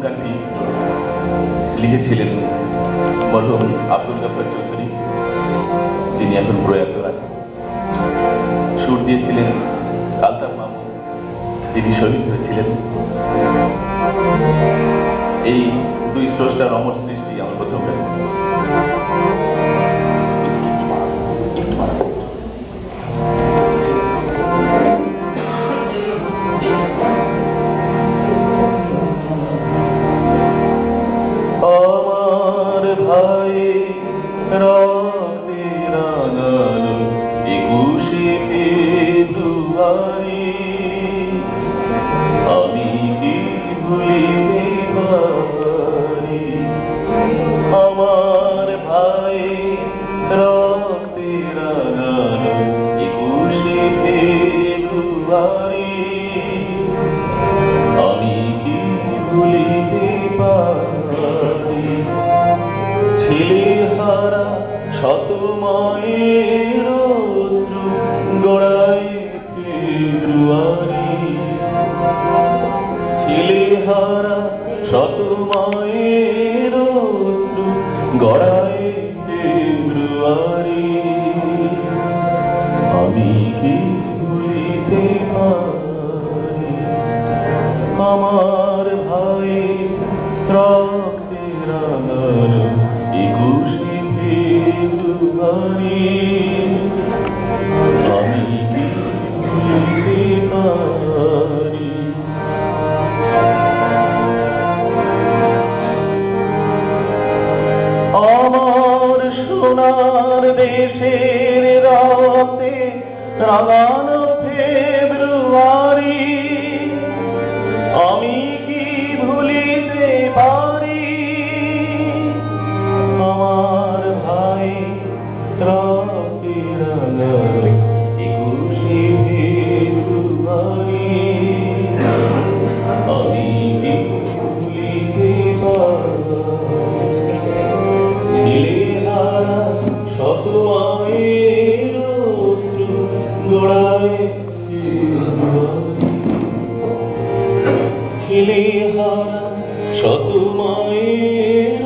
অনুষ্ঠানটি লিখেছিলেন মরহুম আব্দুল গফর চৌধুরী, যিনি এখন প্রয়াত আছেন। সুর দিয়েছিলেন আলতাফ মামুন, যিনি শহীদ হয়েছিলেন। এই দুই স্রষ্টার অমর সৃষ্টি আমার প্রথম গান। আমার ভাই রক্তে রাঙানো 21শে ফেব্রুয়ারি, আমি কি ভুলিতে পারি? আমার ভাই রক্তে রাঙানো 21শে ফেব্রুয়ারি, আমি কি ভুলিতে পারি? ছেলেহারা শত মায়ের অশ্রু গড়ায় ফেব্রুয়ারি, ছেলেহারা শত মায়ের অশ্রু গড়ায় ফেব্রুয়ারি, আমি কি ভুলিতে পারি? আমার ভাই রক্তে রাঙানো 21শে ফেব্রুয়ারি, আমি কি ভুলিতে পারি? আমার সোনার দেশের রক্তে রাঙানো ফেব্রুয়ারি, আমি কি ভুলিতে পারি? আমার ভাই রক্তে রাঙানো 21শে ফেব্রুয়ারি, আমি কি ভুলিতে পারি? ছেলেহারা শত মায়ের অশ্রু গড়ায় ফেব্রুয়ারি, ছেলেহারা শত মায়ের